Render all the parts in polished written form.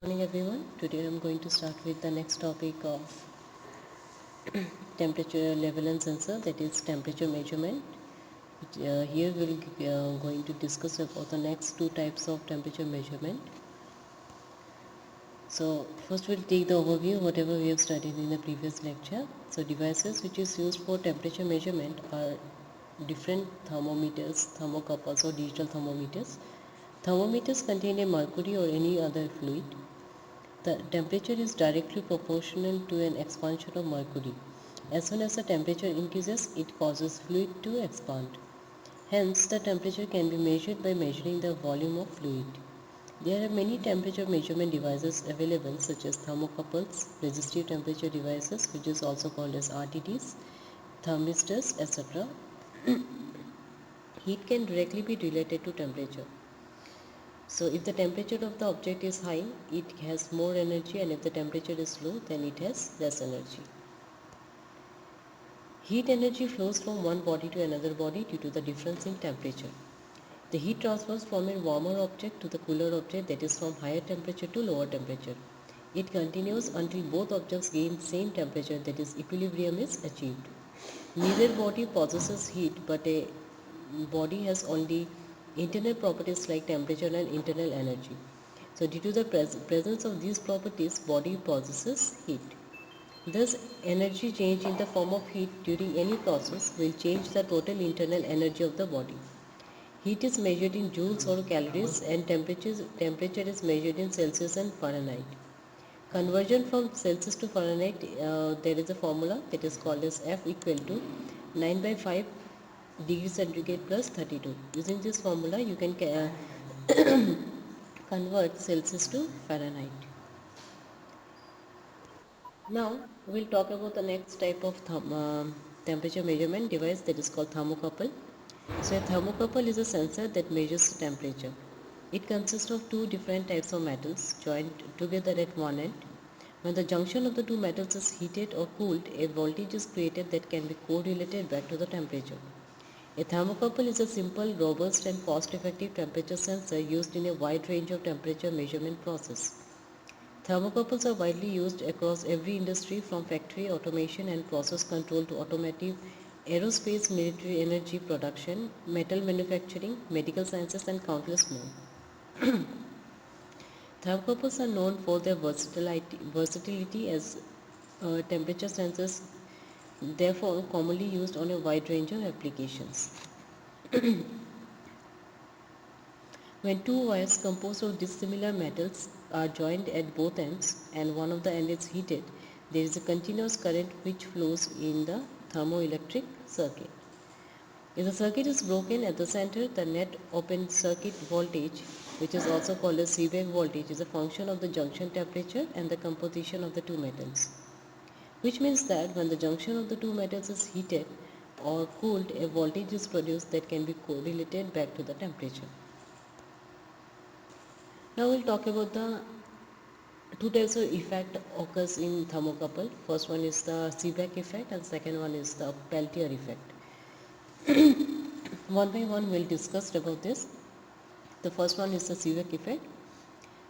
Good morning everyone. Today I'm going to start with the next topic of temperature level and sensor, that is temperature measurement. Here we'll going to discuss about the next two types of temperature measurement. So first we'll take the overview whatever we have studied in the previous lecture. So devices which is used for temperature measurement are different thermometers, thermocouples or digital thermometers. Thermometers contain a mercury or any other fluid. The temperature is directly proportional to an expansion of mercury. As soon as the temperature increases, it causes fluid to expand. Hence, the temperature can be measured by measuring the volume of fluid. There are many temperature measurement devices available such as thermocouples, resistive temperature devices which is also called as RTDs, thermistors, etc. Heat can directly be related to temperature. So if the temperature of the object is high, it has more energy, and if the temperature is low, then it has less energy. Heat energy flows from one body to another body due to the difference in temperature. The heat transfers from a warmer object to the cooler object, that is from higher temperature to lower temperature. It continues until both objects gain same temperature, that is equilibrium is achieved. Neither body possesses heat, but a body has only internal properties like temperature and internal energy. So due to the presence of these properties, body possesses heat. Thus, energy change in the form of heat during any process will change the total internal energy of the body. Heat is measured in joules or calories, and temperature is measured in Celsius and Fahrenheit. Conversion from Celsius to Fahrenheit, there is a formula that is called as F equal to 9 by 5 degrees centigrade plus 32. Using this formula, you can convert Celsius to Fahrenheit. Now we'll talk about the next type of temperature measurement device, that is called thermocouple. So a thermocouple is a sensor that measures temperature. It consists of two different types of metals joined together at one end. When the junction of the two metals is heated or cooled, a voltage is created that can be correlated back to the temperature. A thermocouple is a simple, robust and cost-effective temperature sensor used in a wide range of temperature measurement process. Thermocouples are widely used across every industry, from factory automation and process control to automotive, aerospace, military energy production, metal manufacturing, medical sciences and countless more. Thermocouples are known for their versatility as temperature sensors, therefore commonly used on a wide range of applications. When two wires composed of dissimilar metals are joined at both ends and one of the ends is heated, there is a continuous current which flows in the thermoelectric circuit. If the circuit is broken at the center, the net open circuit voltage, which is also called as Seebeck voltage, is a function of the junction temperature and the composition of the two metals. Which means that when the junction of the two metals is heated or cooled, a voltage is produced that can be correlated back to the temperature. Now we'll talk about the two types of effect occurs in thermocouple. First one is the Seebeck effect and second one is the Peltier effect. One by one we'll discuss about this. The first one is the Seebeck effect.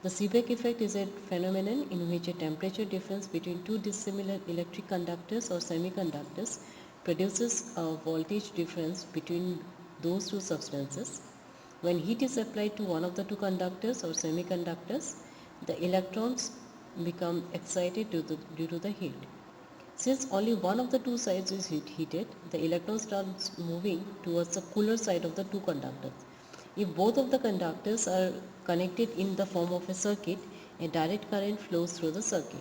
The Seebeck effect is a phenomenon in which a temperature difference between two dissimilar electric conductors or semiconductors produces a voltage difference between those two substances. When heat is applied to one of the two conductors or semiconductors, the electrons become excited due to the heat. Since only one of the two sides is heated, the electron starts moving towards the cooler side of the two conductors. If both of the conductors are connected in the form of a circuit, a direct current flows through the circuit.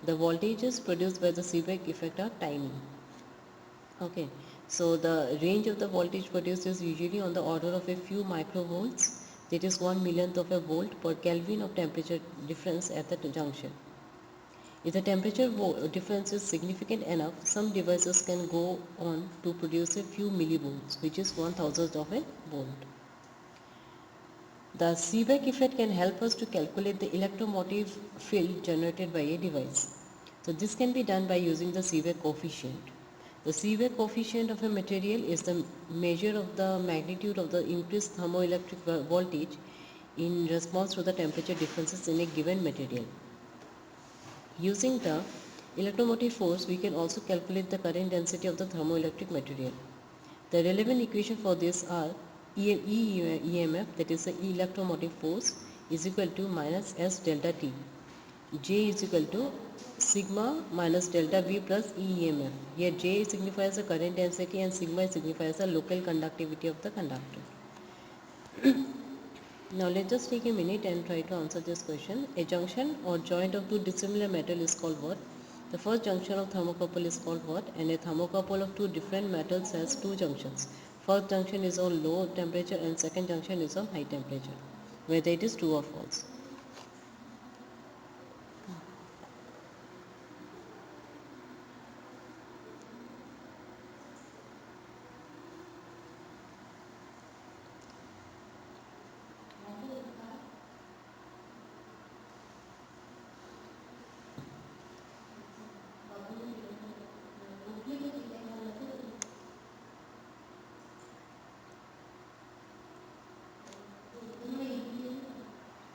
The voltages produced by the Seebeck effect are tiny. Okay, so the range of the voltage produced is usually on the order of a few microvolts, that is 1 millionth of a volt per Kelvin of temperature difference at the junction. If the temperature difference is significant enough, some devices can go on to produce a few millivolts, which is 1,000th of a volt. The Seebeck effect can help us to calculate the electromotive field generated by a device. So this can be done by using the Seebeck coefficient. The Seebeck coefficient of a material is the measure of the magnitude of the increased thermoelectric voltage in response to the temperature differences in a given material. Using the electromotive force, we can also calculate the current density of the thermoelectric material. The relevant equation for this are EMF, that is the electromotive force, is equal to minus S delta T. J is equal to sigma minus delta V plus EMF. Here J signifies the current density and sigma signifies the local conductivity of the conductor. Now let's just take a minute and try to answer this question. A junction or joint of two dissimilar metal is called what? The first junction of thermocouple is called what? And a thermocouple of two different metals has two junctions. First junction is on low temperature and second junction is on high temperature. Whether it is true or false.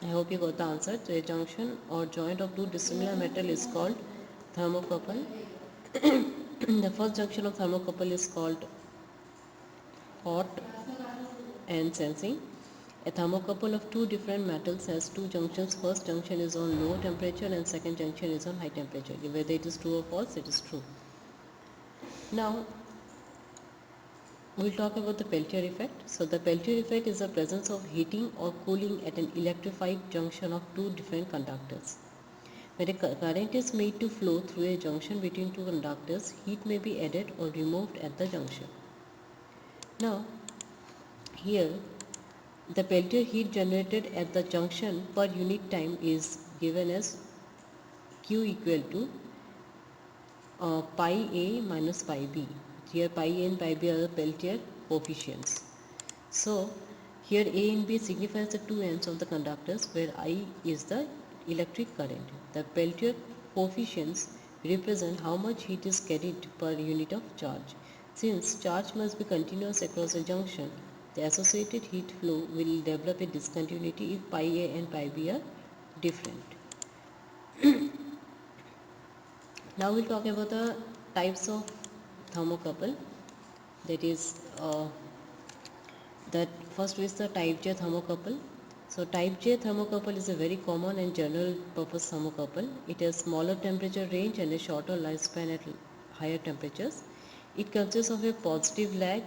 I hope you got the answer. So a junction or joint of two dissimilar metal is called thermocouple. The first junction of thermocouple is called hot and sensing. A thermocouple of two different metals has two junctions. First junction is on low temperature and second junction is on high temperature. Whether it is true or false, it is true. Now we'll talk about the Peltier effect. So the Peltier effect is the presence of heating or cooling at an electrified junction of two different conductors. When a current is made to flow through a junction between two conductors, heat may be added or removed at the junction. Now, here the Peltier heat generated at the junction per unit time is given as Q equal to pi A minus pi B. Here pi A and pi B are the Peltier coefficients. So here A and B signifies the two ends of the conductors where I is the electric current. The Peltier coefficients represent how much heat is carried per unit of charge. Since charge must be continuous across a junction, the associated heat flow will develop a discontinuity if pi A and pi B are different. Now we'll talk about the types of thermocouple. That is, that first is the type J thermocouple. So type J thermocouple is a very common and general purpose thermocouple. It has smaller temperature range and a shorter lifespan at higher temperatures. It consists of a positive lag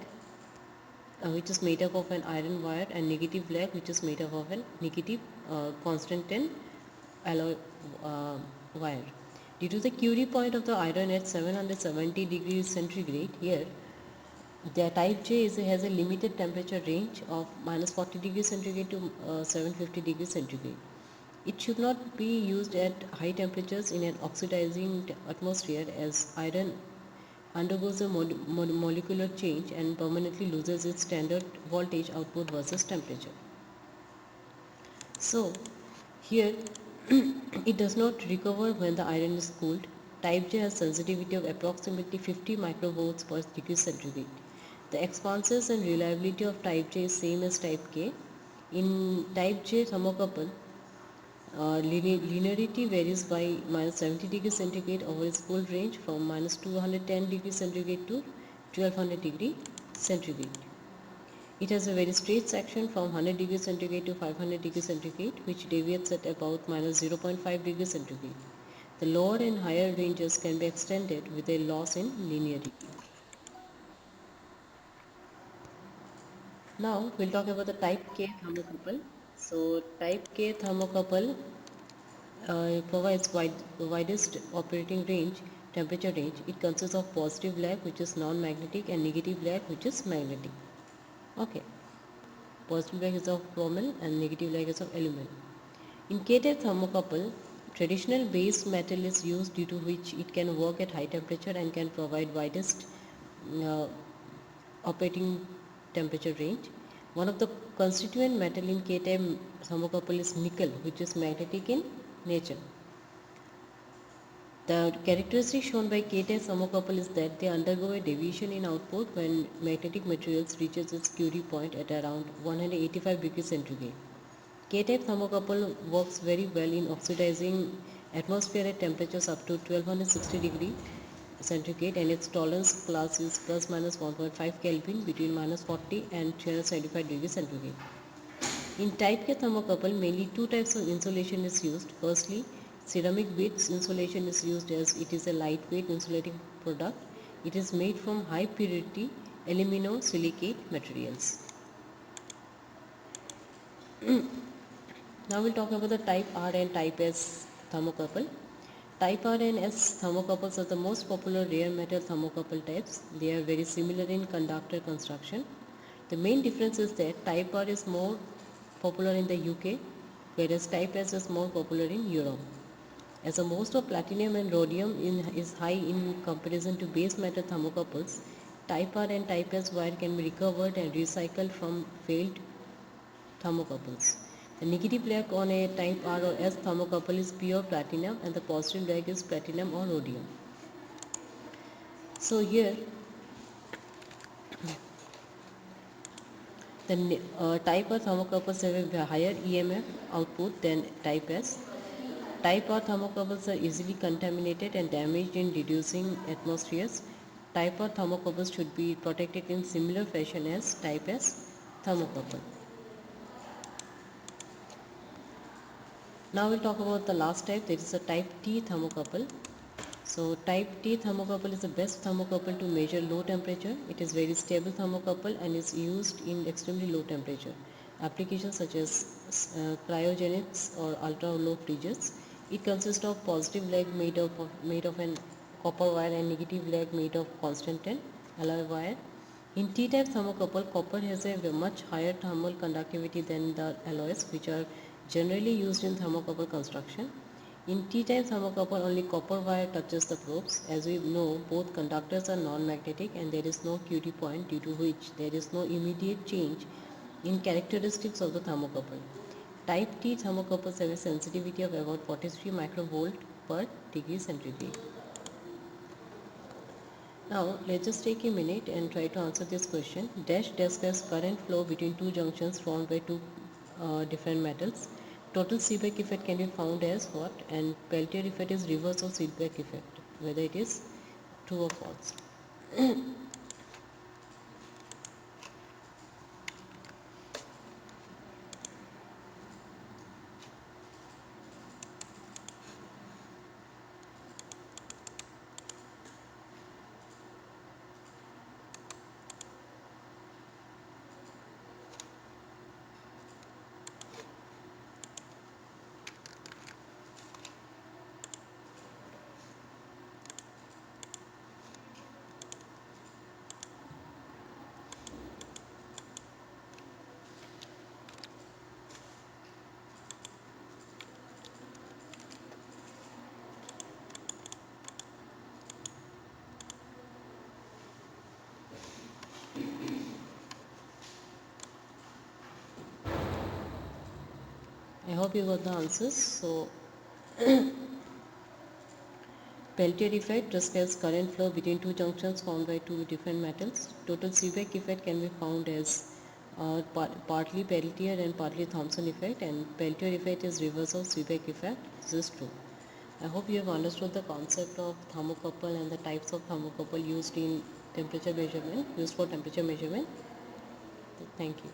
which is made up of an iron wire and negative lag which is made up of a negative constant tin alloy wire. Due to the Curie point of the iron at 770 degrees centigrade, here the type J has a limited temperature range of minus 40 degrees centigrade to 750 degrees centigrade. It should not be used at high temperatures in an oxidizing atmosphere as iron undergoes a molecular change and permanently loses its standard voltage output versus temperature. So here it does not recover when the iron is cooled. Type J has sensitivity of approximately 50 microvolts per degree centigrade. The expanses and reliability of type J is same as type K. In type J thermocouple, linearity varies by minus 70 degrees centigrade over its cool range from minus 210 degrees centigrade to 1200 degrees centigrade. It has a very straight section from 100 degrees centigrade to 500 degrees centigrade, which deviates at about minus 0.5 degrees centigrade. The lower and higher ranges can be extended with a loss in linearity. Now we'll talk about the type K thermocouple. So type K thermocouple provides widest operating range, temperature range. It consists of positive lag which is non-magnetic and negative lag which is magnetic. Okay. Positive lag is of bromine and negative lag is of aluminum. In K-type thermocouple, traditional base metal is used due to which it can work at high temperature and can provide widest operating temperature range. One of the constituent metal in K-type thermocouple is nickel, which is magnetic in nature. The characteristic shown by K-type thermocouple is that they undergo a deviation in output when magnetic materials reaches its Curie point at around 185 degrees centigrade. K-type thermocouple works very well in oxidizing atmosphere at temperatures up to 1260 degree centigrade, and its tolerance class is plus minus 1.5 Kelvin between minus 40 and 375 degrees centigrade. In type K thermocouple, mainly two types of insulation is used. Firstly, ceramic beads insulation is used as it is a lightweight insulating product. It is made from high purity aluminosilicate materials. Now we'll talk about the type R and type S thermocouple. Type R and S thermocouples are the most popular rare metal thermocouple types. They are very similar in conductor construction. The main difference is that type R is more popular in the UK, whereas type S is more popular in Europe. As most of platinum and rhodium is high in comparison to base metal thermocouples, type R and type S wire can be recovered and recycled from failed thermocouples. The negative leg on a type R or S thermocouple is pure platinum, and the positive leg is platinum or rhodium. So here the type R thermocouples have a higher EMF output than type S. Type R thermocouples are easily contaminated and damaged in reducing atmospheres. Type R thermocouples should be protected in similar fashion as type S thermocouple. Now we'll talk about the last type, that is a type T thermocouple. So type T thermocouple is the best thermocouple to measure low temperature. It is very stable thermocouple and is used in extremely low temperature applications such as cryogenics or ultra low fridges. It consists of positive leg made of an copper wire and negative leg made of constant alloy wire. In T-type thermocouple, copper has a much higher thermal conductivity than the alloys, which are generally used in thermocouple construction. In T-type thermocouple, only copper wire touches the probes. As we know, both conductors are non-magnetic and there is no QT point, due to which there is no immediate change in characteristics of the thermocouple. Type T thermocouples have a sensitivity of about 43 microvolt per degree centigrade. Now let's just take a minute and try to answer this question. Dash discuss current flow between two junctions formed by two different metals. Total Seebeck effect can be found as what, and Peltier effect is reverse of Seebeck effect, whether it is true or false. I hope you got the answers. So Peltier effect describes current flow between two junctions formed by two different metals. Total Seebeck effect can be found as partly Peltier and partly Thomson effect, and Peltier effect is reverse of Seebeck effect. This is true. I hope you have understood the concept of thermocouple and the types of thermocouple used for temperature measurement. Thank you.